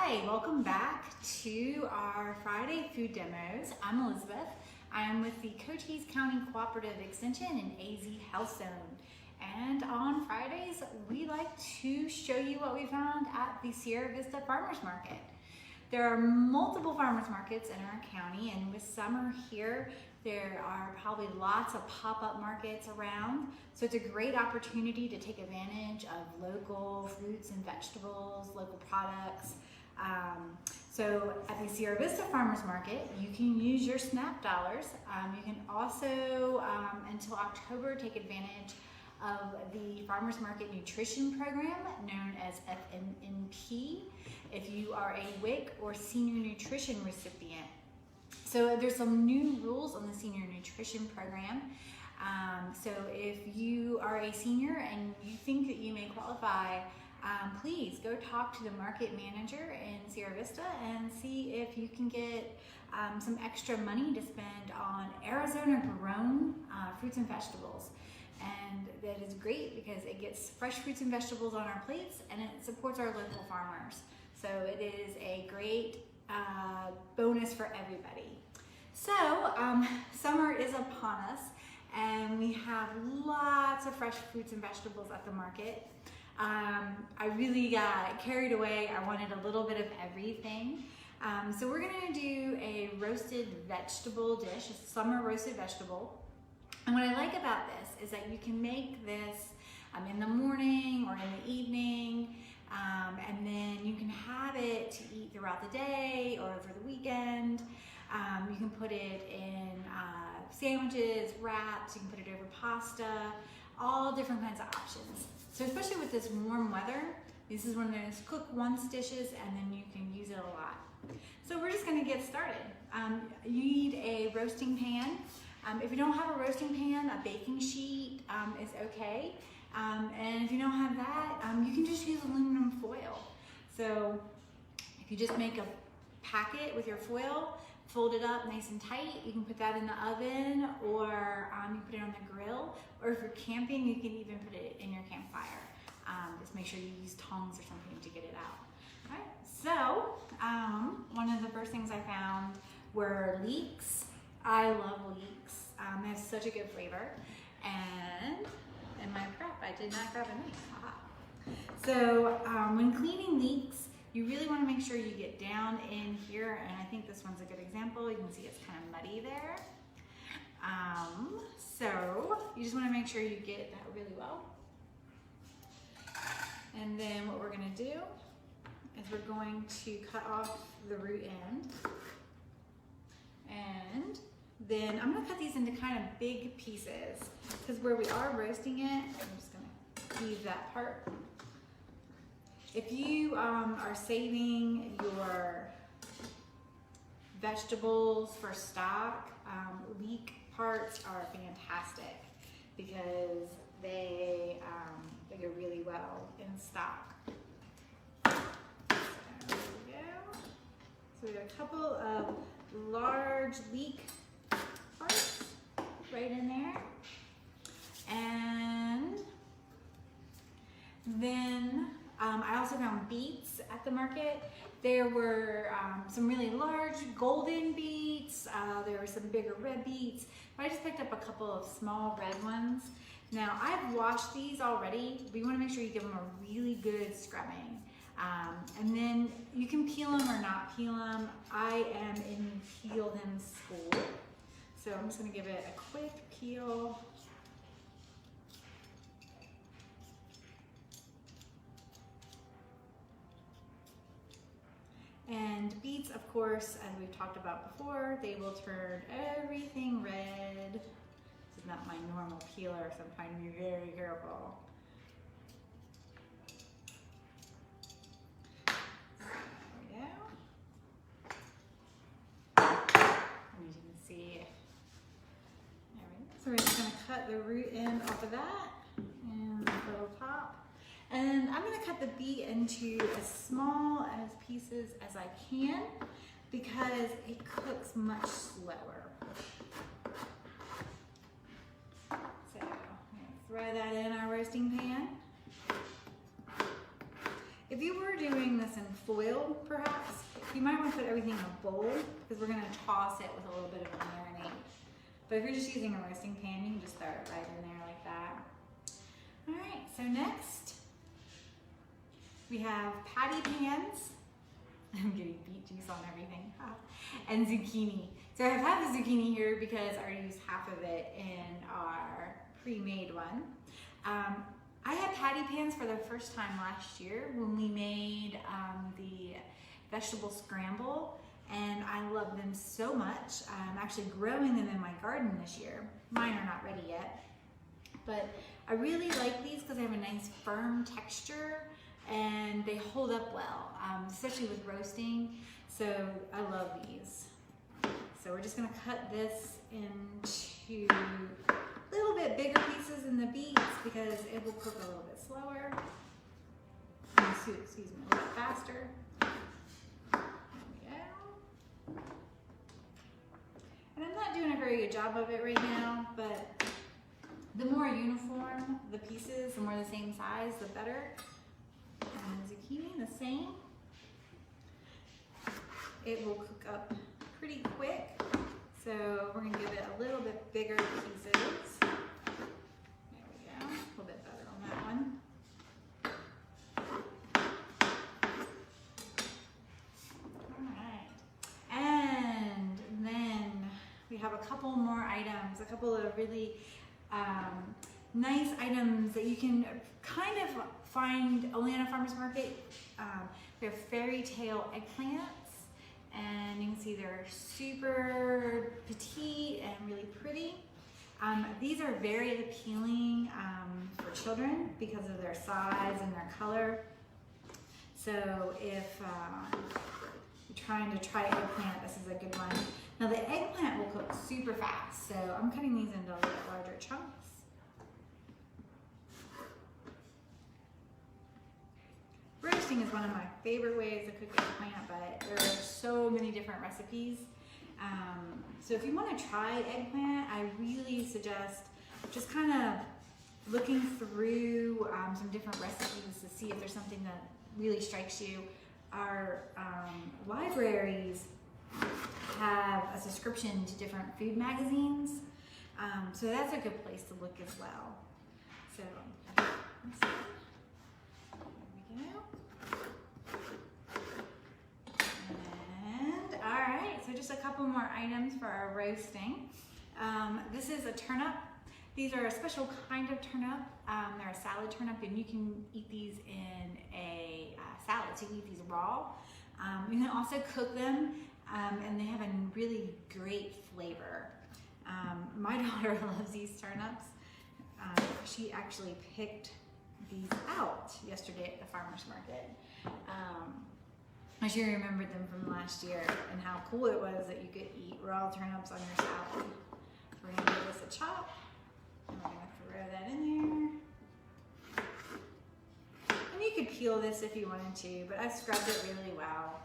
Hi, welcome back to our Friday food demos. I'm Elizabeth. I'm with the Cochise County Cooperative Extension in AZ Health Zone. And on Fridays, we like to show you what we found at the Sierra Vista Farmers Market. There are multiple farmers markets in our county, and with summer here, there are probably lots of pop-up markets around. So it's a great opportunity to take advantage of local fruits and vegetables, local products. So at the Sierra Vista Farmers Market, you can use your SNAP dollars. You can also, until October, take advantage of the Farmers Market Nutrition Program, known as FMNP, if you are a WIC or Senior Nutrition recipient. So there's some new rules on the Senior Nutrition Program. So if you are a senior and you think that you may qualify, please go talk to the market manager in Sierra Vista and see if you can get some extra money to spend on Arizona grown fruits and vegetables. And that is great because it gets fresh fruits and vegetables on our plates and it supports our local farmers. So it is a great bonus for everybody. So summer is upon us and we have lots of fresh fruits and vegetables at the market. I really got carried away. I wanted a little bit of everything. So we're gonna do a roasted vegetable dish, a summer roasted vegetable. And what I like about this is that you can make this in the morning or in the evening, and then you can have it to eat throughout the day or for the weekend. You can put it in sandwiches, wraps, you can put it over pasta, all different kinds of options. So especially with this warm weather, this is one of those cook once dishes and then you can use it a lot. So we're just gonna get started. You need a roasting pan. If you don't have a roasting pan, a baking sheet is okay. And if you don't have that, you can just use aluminum foil. So if you just make a packet with your foil, fold it up nice and tight, you can put that in the oven or you put it on the grill. Or if you're camping, you can even put it in your campfire. Just make sure you use tongs or something to get it out. All right, so one of the first things I found were leeks. I love leeks. They have such a good flavor. And in my prep, I did not grab a knife. Aha. So when cleaning leeks, you really want to make sure you get down in here, and I think this one's a good example. You can see it's kind of muddy there. So you just want to make sure you get that really well. And then what we're going to do is we're going to cut off the root end. And then I'm going to cut these into kind of big pieces because where we are roasting it, I'm just going to leave that part. If you are saving your vegetables for stock, leek parts are fantastic because they go really well in stock. So there we go. So we have a couple of large leek parts right in there. And then I also found beets at the market. There were some really large golden beets. There were some bigger red beets, but I just picked up a couple of small red ones. Now I've washed these already. We want to make sure you give them a really good scrubbing. And then you can peel them or not peel them. I am in peel them school. So I'm just going to give it a quick peel. And beets, of course, as we've talked about before, they will turn everything red. This is not my normal peeler, so I'm trying to be very careful. There we go. And you can see, there we go. So we're just gonna cut the root end off of that and the little top. And I'm going to cut the beet into as small as pieces as I can because it cooks much slower. So I'm going to throw that in our roasting pan. If If you were doing this in foil, perhaps, you might want to put everything in a bowl because we're going to toss it with a little bit of a marinade. But if you're just using a roasting pan, you can just throw it right in there like that. All right, so next we have patty pans. I'm getting beet juice on everything. And zucchini. So I have half the zucchini here because I already used half of it in our pre-made one. I had patty pans for the first time last year when we made the vegetable scramble, and I love them so much. I'm actually growing them in my garden this year. Mine are not ready yet, but I really like these because they have a nice firm texture and they hold up well, especially with roasting. So I love these. So we're just gonna cut this into a little bit bigger pieces than the beets because it will cook a little bit slower. Excuse me, a little bit faster. There we go. And I'm not doing a very good job of it right now, but the more uniform the pieces, the more the same size, the better. And the zucchini, the same. It will cook up pretty quick. So we're gonna give it a little bit bigger pieces. There we go, a little bit better on that one. All right, and then we have a couple more items, a couple of really nice items that you can kind of find only at a farmer's market. They're fairy tale eggplants. And you can see they're super petite and really pretty. These are very appealing for children because of their size and their color. So if you're trying to try eggplant, this is a good one. Now the eggplant will cook super fast, so I'm cutting these into a little bit larger chunks. Roasting is one of my favorite ways to cook eggplant, but there are so many different recipes. So if you want to try eggplant, I really suggest just kind of looking through some different recipes to see if there's something that really strikes you. Our libraries have a subscription to different food magazines, so that's a good place to look as well. So let's see. So just a couple more items for our roasting. This is a turnip. These are a special kind of turnip. They're a salad turnip, and you can eat these in a salad, so you can eat these raw. You can also cook them, and they have a really great flavor. My daughter loves these turnips. She actually picked these out yesterday at the farmer's market. I sure remembered them from last year and how cool it was that you could eat raw turnips on your salad. We're gonna give this a chop, and we're gonna throw that in there. And you could peel this if you wanted to, but I scrubbed it really well.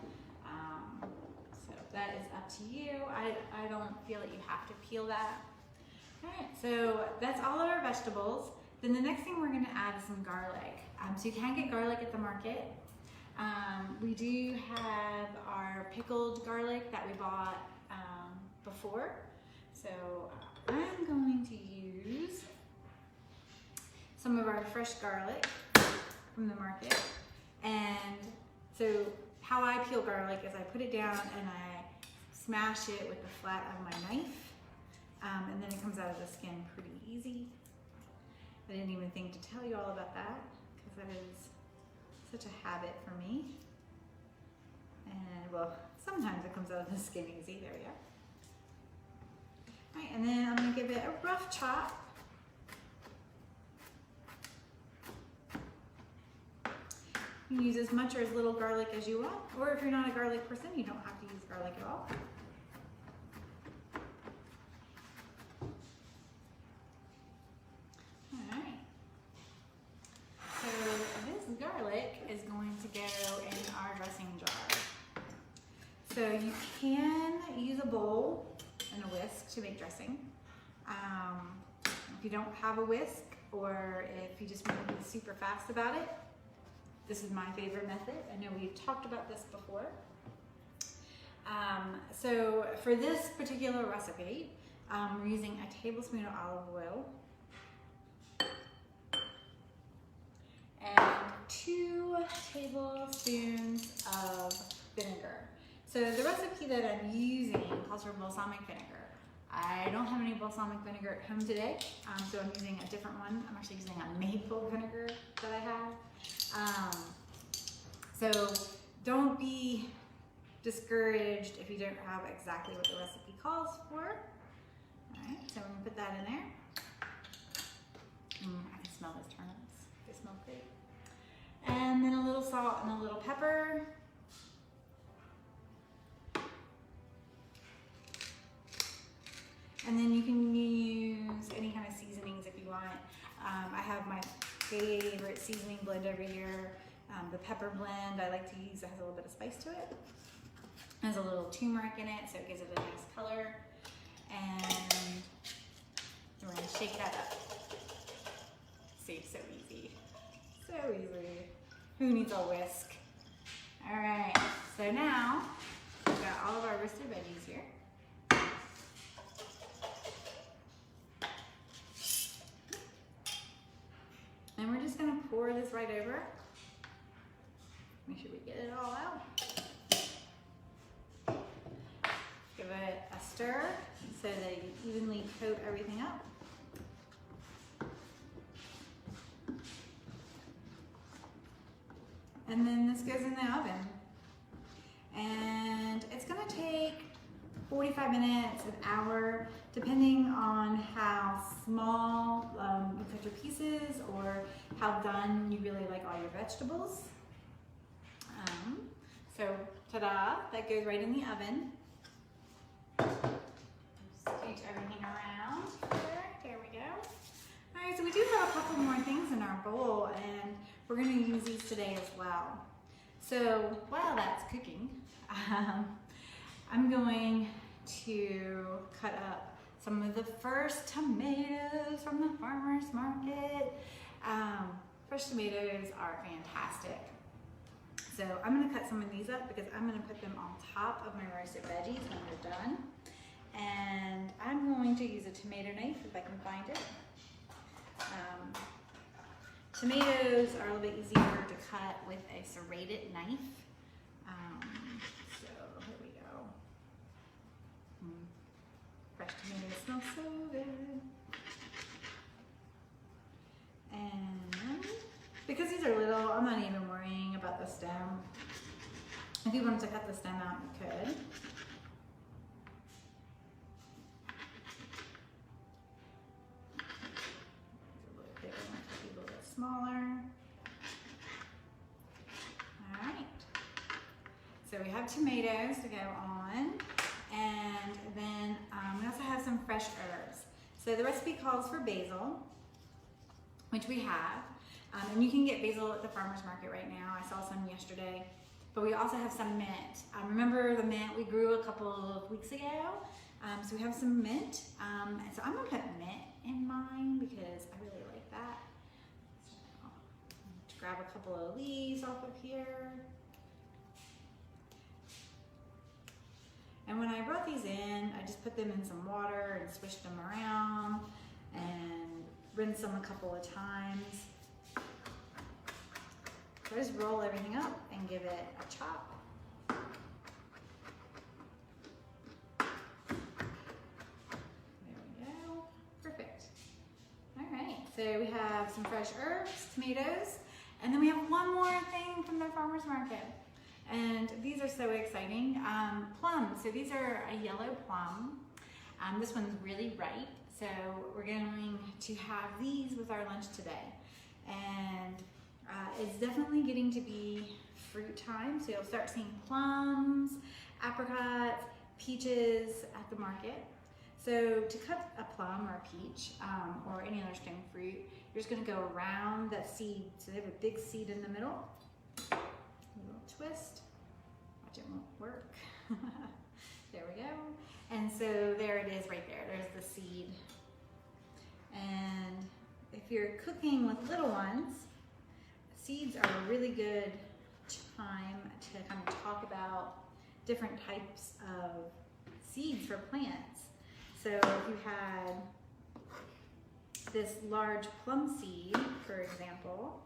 So that is up to you. I don't feel that you have to peel that. All right, so that's all of our vegetables. Then the next thing we're gonna add is some garlic. So you can get garlic at the market. We do have our pickled garlic that we bought before. So I'm going to use some of our fresh garlic from the market. And so how I peel garlic is I put it down and I smash it with the flat of my knife. And then it comes out of the skin pretty easy. I didn't even think to tell you all about that because that is such a habit for me. And well, sometimes it comes out of the skin easy. There we go. All right, and then I'm gonna give it a rough chop. You can use as much or as little garlic as you want, or if you're not a garlic person, you don't have to use garlic at all. Garlic is going to go in our dressing jar. So you can use a bowl and a whisk to make dressing. If you don't have a whisk, or if you just want to be super fast about it, This is my favorite method. I know we've talked about this before. So for this particular recipe, we're using a tablespoon of olive oil and 2 tablespoons of vinegar. So the recipe that I'm using calls for balsamic vinegar. I don't have any balsamic vinegar at home today, so I'm using a different one. I'm actually using a maple vinegar that I have. So don't be discouraged if you don't have exactly what the recipe calls for. All right, so I'm gonna put that in there. I can smell those turnips. They smell great. And then a little salt and a little pepper. And then you can use any kind of seasonings if you want. I have my favorite seasoning blend over here. The pepper blend I like to use that has a little bit of spice to it. It has a little turmeric in it, so it gives it a nice color. And we're gonna shake that up. See, so easy. So easy. Who needs a whisk? All right, so now we've got all of our roasted veggies here. And we're just gonna pour this right over. Make sure we get it all out. Give it a stir so that you evenly coat everything up. And then this goes in the oven. And it's gonna take 45 minutes, an hour, depending on how small you cut your pieces or how done you really like all your vegetables. So, ta-da, that goes right in the oven. Scooch everything around here. There we go. All right, so we do have a couple more things in our bowl, and we're gonna use these today as well. So while that's cooking, I'm going to cut up some of the first tomatoes from the farmer's market. Fresh tomatoes are fantastic. So I'm gonna cut some of these up because I'm gonna put them on top of my roasted veggies when they're done. And I'm going to use a tomato knife if I can find it. Tomatoes are a little bit easier to cut with a serrated knife. So here we go. Fresh tomatoes smell so good. And because these are little, I'm not even worrying about the stem. If you wanted to cut the stem out, you could. Smaller. All right. So we have tomatoes to go on, and then we also have some fresh herbs. So the recipe calls for basil, which we have, and you can get basil at the farmer's market right now. I saw some yesterday, but we also have some mint. Remember the mint we grew a couple of weeks ago? So we have some mint, and so I'm gonna put mint in mine because I really like that. Grab a couple of leaves off of here. And when I brought these in, I just put them in some water and swished them around and rinsed them a couple of times. So I just roll everything up and give it a chop. There we go. Perfect. All right, so we have some fresh herbs, tomatoes, and then we have one more thing from the farmer's market. And these are so exciting. Plums, so these are a yellow plum. This one's really ripe, so we're going to have these with our lunch today. And it's definitely getting to be fruit time, so you'll start seeing plums, apricots, peaches at the market. So to cut a plum or a peach or any other stone fruit, you're just gonna go around that seed. So they have a big seed in the middle. A little twist. Watch, it won't work. There we go. And so there it is right there. There's the seed. And if you're cooking with little ones, seeds are a really good time to kind of talk about different types of seeds for plants. So if you had this large plum seed, for example,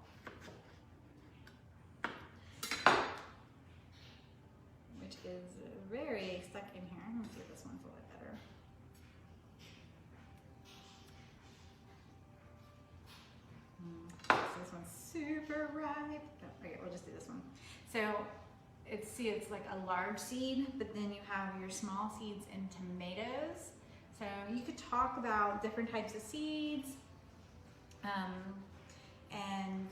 which is very stuck in here. Let me see if this one's a little bit better. So this one's super ripe. Oh, okay, we'll just do this one. So it's like a large seed, but then you have your small seeds in tomatoes. So you could talk about different types of seeds and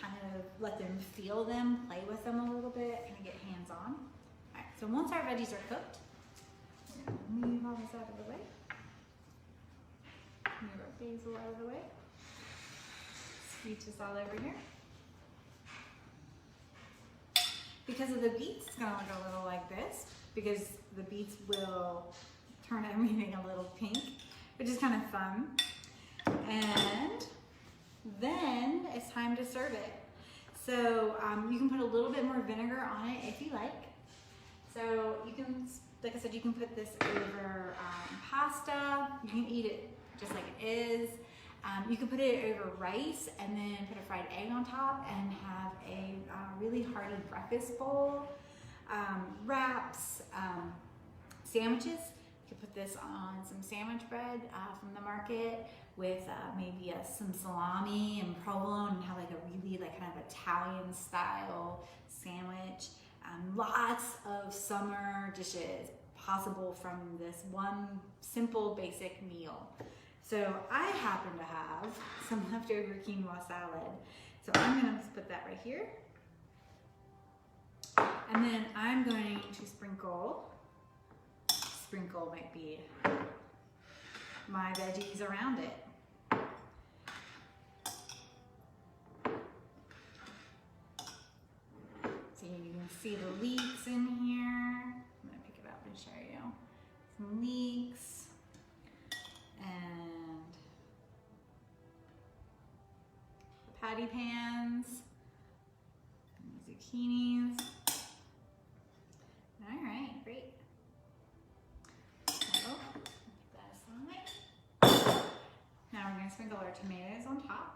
kind of let them feel them, play with them a little bit, kind of get hands-on. All right, so once our veggies are cooked, we're gonna move all this out of the way. Move our basil out of the way. Scooch this all over here. Because of the beets, it's gonna look a little like this, because the beets will turn everything a little pink, which is kind of fun. And then it's time to serve it. So you can put a little bit more vinegar on it if you like. So you can, like I said, you can put this over pasta. You can eat it just like it is. You can put it over rice and then put a fried egg on top and have a really hearty breakfast bowl. Wraps, sandwiches. You could put this on some sandwich bread from the market with maybe some salami and provolone and have like a really like kind of Italian style sandwich. Lots of summer dishes possible from this one simple basic meal. So I happen to have some leftover quinoa salad. So I'm gonna just put that right here. And then I'm going to sprinkle might be my veggies around it. So you can see the leeks in here. I'm gonna pick it up and show you. Some leeks and patty pans, and zucchinis. All right, great. So, put that aside. Now we're gonna sprinkle our tomatoes on top.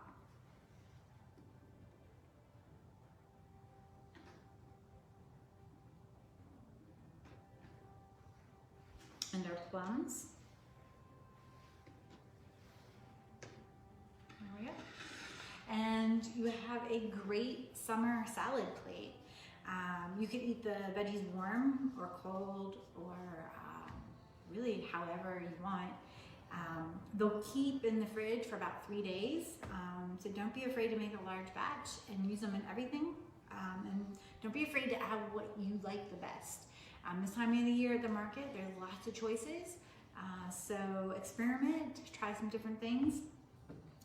And our plums. There we go. And you have a great summer salad plate. You can eat the veggies warm or cold or really however you want. They'll keep in the fridge for about 3 days. So don't be afraid to make a large batch and use them in everything. And don't be afraid to add what you like the best. This time of the year at the market, there's lots of choices. So experiment, try some different things,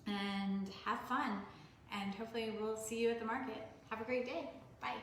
and have fun. And hopefully we'll see you at the market. Have a great day. Bye.